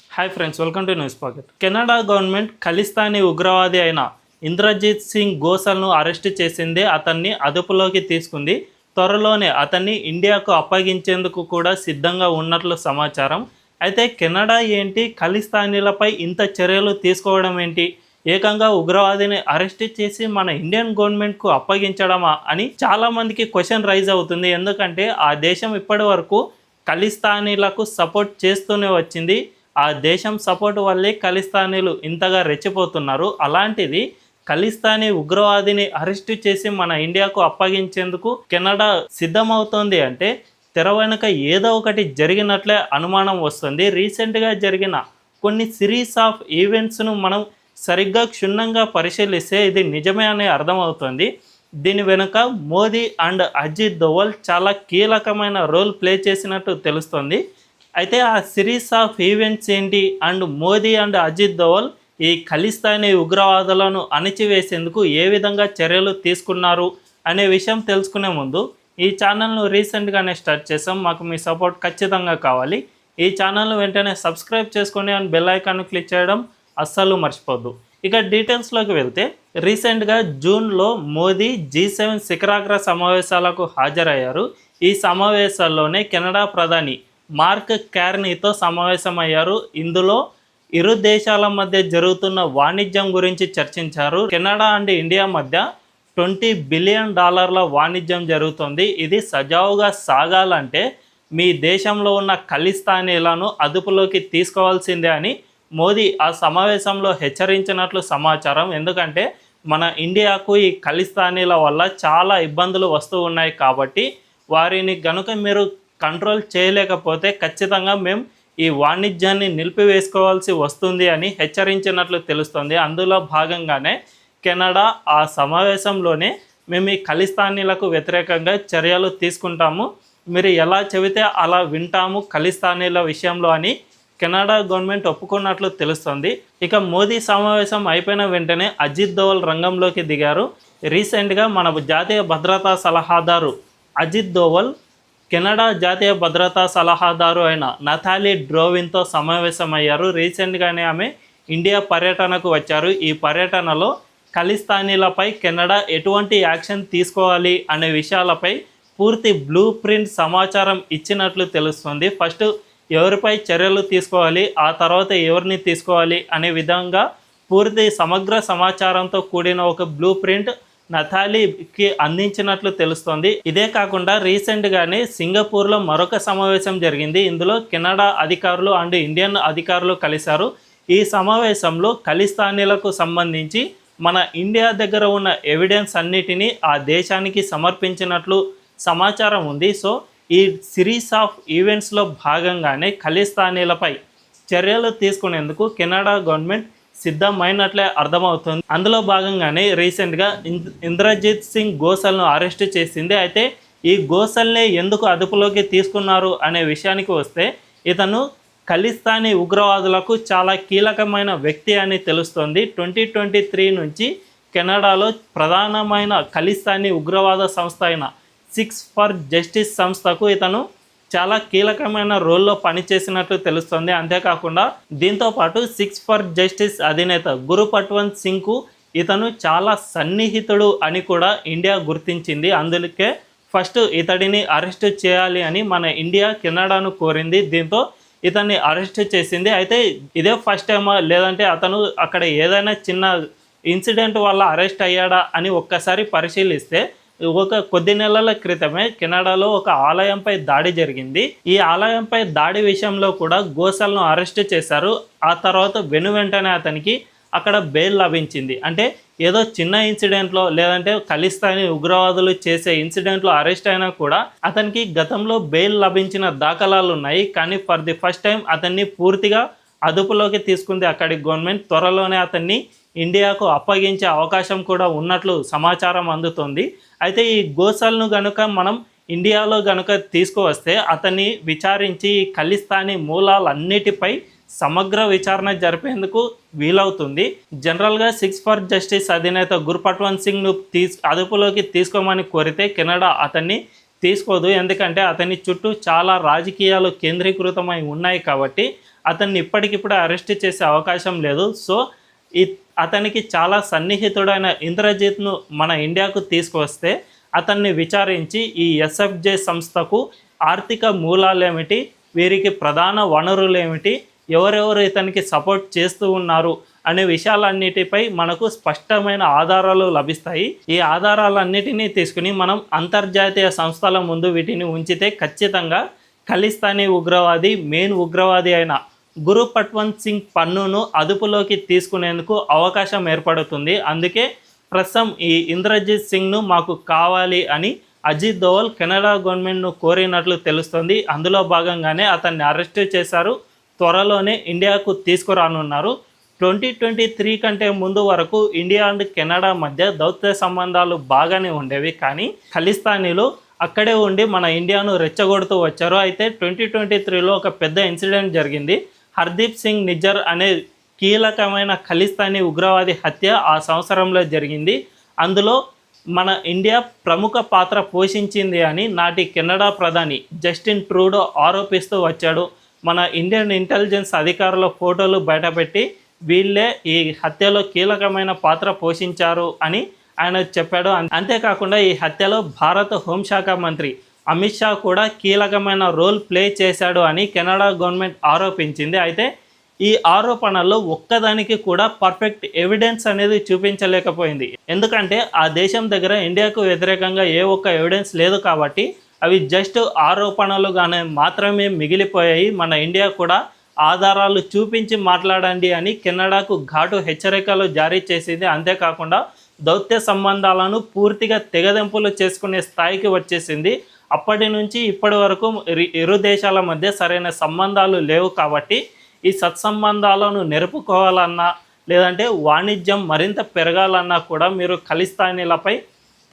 Hi friends, welcome to news pocket. Canada government Khalistani ఉగ్రవాది అయిన Indrajit Singh గోసల్ను arrest చేసింది. అతన్ని అదుపులోకి తీసుకుంది. త్వరలోనే అతన్ని ఇండియాకు అప్పగించేందుకు కూడా సిద్ధంగా ఉన్నట్లు సమాచారం. అయితే కెనడా ఏంటి, ఖలిస్తానీలపై ఇంత చర్యలు తీసుకోవడం ఏంటి, ఏకంగా ఉగ్రవాదిని అరెస్ట్ చేసి మన ఇండియన్ గవర్నమెంట్కు అప్పగించడమా అని చాలామందికి క్వశ్చన్ రైజ్ అవుతుంది. ఎందుకంటే ఆ దేశం ఇప్పటి వరకు ఖలిస్తానీలకు సపోర్ట్ చేస్తూనే వచ్చింది. ఆ దేశం సపోర్ట్ వల్లే ఖలిస్తానీలు ఇంతగా రెచ్చిపోతున్నారు. అలాంటిది ఖలిస్తానీ ఉగ్రవాదిని అరెస్టు చేసి మన ఇండియాకు అప్పగించేందుకు కెనడా సిద్ధమవుతోంది అంటే తెర వెనుక ఏదో ఒకటి జరిగినట్లే అనుమానం వస్తుంది. రీసెంట్గా జరిగిన కొన్ని సిరీస్ ఆఫ్ ఈవెంట్స్ను మనం సరిగ్గా క్షుణ్ణంగా పరిశీలిస్తే ఇది నిజమే అనే అర్థమవుతుంది. దీని వెనుక మోదీ అండ్ అజిత్ దోవల్ చాలా కీలకమైన రోల్ ప్లే చేసినట్టు తెలుస్తుంది. అయితే ఆ సిరీస్ ఆఫ్ ఈవెంట్స్ ఏంటి, అండ్ మోదీ అండ్ అజిత్ దోవల్ ఈ ఖలిస్తానీ ఉగ్రవాదులను అణిచివేసేందుకు ఏ విధంగా చర్యలు తీసుకున్నారు అనే విషయం తెలుసుకునే ముందు ఈ ఛానల్ను రీసెంట్గానే స్టార్ట్ చేసాం. మాకు మీ సపోర్ట్ ఖచ్చితంగా కావాలి. ఈ ఛానల్ను వెంటనే సబ్స్క్రైబ్ చేసుకొని అండ్ బెల్ ఐకాన్ క్లిక్ చేయడం అస్సలు మర్చిపోద్దు. ఇక డీటెయిల్స్లోకి వెళ్తే రీసెంట్గా జూన్లో మోదీ G7 శిఖరాగ్ర సమావేశాలకు హాజరయ్యారు. ఈ సమావేశాల్లోనే కెనడా ప్రధాని మార్క్ కార్నీతో సమావేశమయ్యారు. ఇందులో ఇరు దేశాల మధ్య జరుగుతున్న వాణిజ్యం గురించి చర్చించారు. కెనడా అండ్ ఇండియా మధ్య $20 బిలియన్ వాణిజ్యం జరుగుతుంది. ఇది సజావుగా సాగాలంటే మీ దేశంలో ఉన్న ఖలిస్తానీలను అదుపులోకి తీసుకోవాల్సిందే అని మోదీ ఆ సమావేశంలో హెచ్చరించినట్లు సమాచారం. ఎందుకంటే మన ఇండియాకు ఈ ఖలిస్తానీల వల్ల చాలా ఇబ్బందులు వస్తూ ఉన్నాయి కాబట్టి వారిని గనుక మీరు కంట్రోల్ చేయలేకపోతే ఖచ్చితంగా మేము ఈ వాణిజ్యాన్ని నిలిపివేసుకోవాల్సి వస్తుంది అని హెచ్చరించినట్లు తెలుస్తుంది. అందులో భాగంగానే కెనడా ఆ సమావేశంలోనే మేము ఈ ఖలిస్తానీలకు వ్యతిరేకంగా చర్యలు తీసుకుంటాము, మీరు ఎలా చెబితే అలా వింటాము ఖలిస్తానీల విషయంలో అని కెనడా గవర్నమెంట్ ఒప్పుకున్నట్లు తెలుస్తుంది. ఇక మోదీ సమావేశం అయిపోయిన వెంటనే అజిత్ దోవల్ రంగంలోకి దిగారు. రీసెంట్గా మన జాతీయ భద్రతా సలహాదారు అజిత్ దోవల్ కెనడా జాతీయ భద్రతా సలహాదారు అయిన నతాలీ డ్రోవిన్తో సమావేశమయ్యారు. రీసెంట్గానే ఆమె ఇండియా పర్యటనకు వచ్చారు. ఈ పర్యటనలో ఖలిస్తానీలపై కెనడా ఎటువంటి యాక్షన్ తీసుకోవాలి అనే విషయాలపై పూర్తి బ్లూ ప్రింట్ సమాచారం ఇచ్చినట్లు తెలుస్తుంది. ఫస్ట్ ఎవరిపై చర్యలు తీసుకోవాలి, ఆ తర్వాత ఎవరిని తీసుకోవాలి అనే విధంగా పూర్తి సమగ్ర సమాచారంతో కూడిన ఒక బ్లూ ప్రింట్ నతాలీకి అందించినట్లు తెలుస్తోంది. ఇదే కాకుండా రీసెంట్గానే సింగపూర్లో మరొక సమావేశం జరిగింది. ఇందులో కెనడా అధికారులు అండ్ ఇండియన్ అధికారులు కలిశారు. ఈ సమావేశంలో ఖలిస్తానీలకు సంబంధించి మన ఇండియా దగ్గర ఉన్న ఎవిడెన్స్ అన్నిటినీ ఆ దేశానికి సమర్పించినట్లు సమాచారం ఉంది. సో ఈ సిరీస్ ఆఫ్ ఈవెంట్స్లో భాగంగానే ఖలిస్తానీలపై చర్యలు తీసుకునేందుకు కెనడా గవర్నమెంట్ సిద్ధమైనట్లే అర్థమవుతుంది. అందులో భాగంగానే రీసెంట్గా ఇంద్రజిత్ సింగ్ గోసల్ను అరెస్ట్ చేసింది. అయితే ఈ గోసల్నే ఎందుకు అదుపులోకి తీసుకున్నారు అనే విషయానికి వస్తే ఇతను ఖలిస్తానీ ఉగ్రవాదులకు చాలా కీలకమైన వ్యక్తి అని తెలుస్తోంది. 2023 నుంచి కెనడాలో ప్రధానమైన ఖలిస్తానీ ఉగ్రవాద సంస్థ అయిన సిక్స్ ఫర్ జస్టిస్ సంస్థకు ఇతను చాలా కీలకమైన రోల్లో పనిచేసినట్లు తెలుస్తుంది. అంతేకాకుండా దీంతో పాటు సిక్స్ ఫర్ జస్టిస్ అధినేత గురుపట్వంత్ సింగ్కు ఇతను చాలా సన్నిహితుడు అని కూడా ఇండియా గుర్తించింది. అందుకే ఫస్ట్ ఇతడిని అరెస్ట్ చేయాలి అని మన ఇండియా కెనడాను కోరింది. దీంతో ఇతన్ని అరెస్ట్ చేసింది. అయితే ఇదే ఫస్ట్ టైమా, లేదంటే అతను అక్కడ ఏదైనా చిన్న ఇన్సిడెంట్ వల్ల అరెస్ట్ అయ్యాడా అని ఒక్కసారి పరిశీలిస్తే ఒక కొద్ది నెలల క్రితమే కెనడాలో ఒక ఆలయంపై దాడి జరిగింది. ఈ ఆలయంపై దాడి విషయంలో కూడా గోసల్ను అరెస్ట్ చేశారు. ఆ తర్వాత వెంటనే అతనికి అక్కడ బెయిల్ లభించింది. అంటే ఏదో చిన్న ఇన్సిడెంట్లో లేదంటే ఖలిస్తానీ ఉగ్రవాదులు చేసే ఇన్సిడెంట్లో అరెస్ట్ అయినా కూడా అతనికి గతంలో బెయిల్ లభించిన దాఖలాలు ఉన్నాయి. కానీ ఫర్ ది ఫస్ట్ టైం అతన్ని పూర్తిగా అదుపులోకి తీసుకుంది అక్కడి గవర్నమెంట్. త్వరలోనే అతన్ని ఇండియాకు అప్పగించే అవకాశం కూడా ఉన్నట్లు సమాచారం అందుతుంది. అయితే ఈ గోసల్ను గనుక మనం ఇండియాలో గనుక తీసుకువస్తే అతన్ని విచారించి ఈ ఖలిస్తానీ మూలాలన్నిటిపై సమగ్ర విచారణ జరిపేందుకు వీలవుతుంది. జనరల్గా సిక్స్ ఫర్ జస్టిస్ అధినేత గురుపట్వంత్ సింగ్ను అదుపులోకి తీసుకోమని కోరితే కెనడా అతన్ని తీసుకోదు. ఎందుకంటే అతని చుట్టూ చాలా రాజకీయాలు కేంద్రీకృతమై ఉన్నాయి కాబట్టి అతన్ని ఇప్పటికిప్పుడు అరెస్ట్ చేసే అవకాశం లేదు. సో అతనికి చాలా సన్నిహితుడైన ఇంద్రజిత్ను మన ఇండియాకు తీసుకువస్తే అతన్ని విచారించి ఈ ఎస్ఎఫ్జే సంస్థకు ఆర్థిక మూలాలేమిటి, వీరికి ప్రధాన వనరులు ఏమిటి, ఎవరెవరు ఇతనికి సపోర్ట్ చేస్తూ ఉన్నారు అనే విషయాలన్నిటిపై మనకు స్పష్టమైన ఆధారాలు లభిస్తాయి. ఈ ఆధారాలన్నిటినీ తీసుకుని మనం అంతర్జాతీయ సంస్థల ముందు వీటిని ఉంచితే ఖచ్చితంగా ఖలిస్తానీ ఉగ్రవాది, మెయిన్ ఉగ్రవాది అయిన గురుపట్వంత్ సింగ్ పన్నును అదుపులోకి తీసుకునేందుకు అవకాశం ఏర్పడుతుంది. అందుకే ప్రస్తుతం ఈ ఇంద్రజిత్ సింగ్ను మాకు కావాలి అని అజిత్ దోవల్ కెనడా గవర్నమెంట్ను కోరినట్లు తెలుస్తుంది. అందులో భాగంగానే అతన్ని అరెస్టు చేశారు. త్వరలోనే ఇండియాకు తీసుకురానున్నారు. 2023 కంటే ముందు వరకు ఇండియా అండ్ కెనడా మధ్య దౌత్య సంబంధాలు బాగానే ఉండేవి. కానీ ఖలిస్తానీలు అక్కడే ఉండి మన ఇండియాను రెచ్చగొడుతూ వచ్చారు. అయితే 2023లో ఒక పెద్ద ఇన్సిడెంట్ జరిగింది. హర్దీప్ సింగ్ నిజ్జర్ అనే కీలకమైన ఖలిస్తానీ ఉగ్రవాది హత్య ఆ సంవత్సరంలో జరిగింది. అందులో మన ఇండియా ప్రముఖ పాత్ర పోషించింది అని నాటి కెనడా ప్రధాని జస్టిన్ ట్రూడో ఆరోపిస్తూ వచ్చాడు. మన ఇండియన్ ఇంటెలిజెన్స్ అధికారుల ఫోటోలు బయటపెట్టి వీళ్ళే ఈ హత్యలో కీలకమైన పాత్ర పోషించారు అని ఆయన చెప్పాడు. అంతేకాకుండా ఈ హత్యలో భారత హోంశాఖ మంత్రి అమిత్ షా కూడా కీలకమైన రోల్ ప్లే చేశాడు అని కెనడా గవర్నమెంట్ ఆరోపించింది. అయితే ఈ ఆరోపణల్లో ఒక్కదానికి కూడా పర్ఫెక్ట్ ఎవిడెన్స్ అనేది చూపించలేకపోయింది. ఎందుకంటే ఆ దేశం దగ్గర ఇండియాకు వ్యతిరేకంగా ఏ ఒక్క ఎవిడెన్స్ లేదు కాబట్టి అవి జస్ట్ ఆరోపణలుగానే మాత్రమే మిగిలిపోయాయి. మన ఇండియా కూడా ఆధారాలు చూపించి మాట్లాడండి అని కెనడాకు ఘాటు హెచ్చరికలు జారీ చేసింది. అంతేకాకుండా దౌత్య సంబంధాలను పూర్తిగా తెగదెంపులు చేసుకునే స్థాయికి వచ్చేసింది. అప్పటి నుంచి ఇప్పటి వరకు ఇరు దేశాల మధ్య సరైన సంబంధాలు లేవు కాబట్టి ఈ సత్సంబంధాలను నెరుపుకోవాలన్నా లేదంటే వాణిజ్యం మరింత పెరగాలన్నా కూడా మీరు ఖలిస్తానీలపై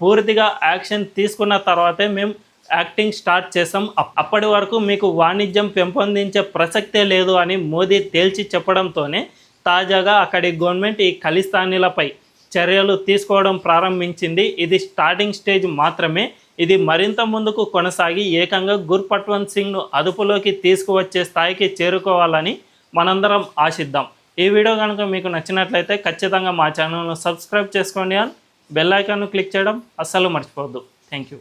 పూర్తిగా యాక్షన్ తీసుకున్న తర్వాతే మేము యాక్టింగ్ స్టార్ట్ చేసాం. అప్పటి వరకు మీకు వాణిజ్యం పెంపొందించే ప్రసక్తే లేదు అని మోదీ తేల్చి చెప్పడంతోనే తాజాగా అక్కడి గవర్నమెంట్ ఈ ఖలిస్తానీలపై చర్యలు తీసుకోవడం ప్రారంభించింది. ఇది స్టార్టింగ్ స్టేజ్ మాత్రమే. ఇది మరింత ముందుకు కొనసాగి ఏకంగా గుర్పట్వంత్ సింగ్ను అదుపులోకి తీసుకువచ్చే స్థాయికి చేరుకోవాలని మనందరం ఆశిద్దాం. ఈ వీడియో కనుక మీకు నచ్చినట్లయితే ఖచ్చితంగా మా ఛానల్ను సబ్స్క్రైబ్ చేసుకోండి. బెల్ ఐకాన్ను క్లిక్ చేయడం అస్సలు మర్చిపోవద్దు. Thank you.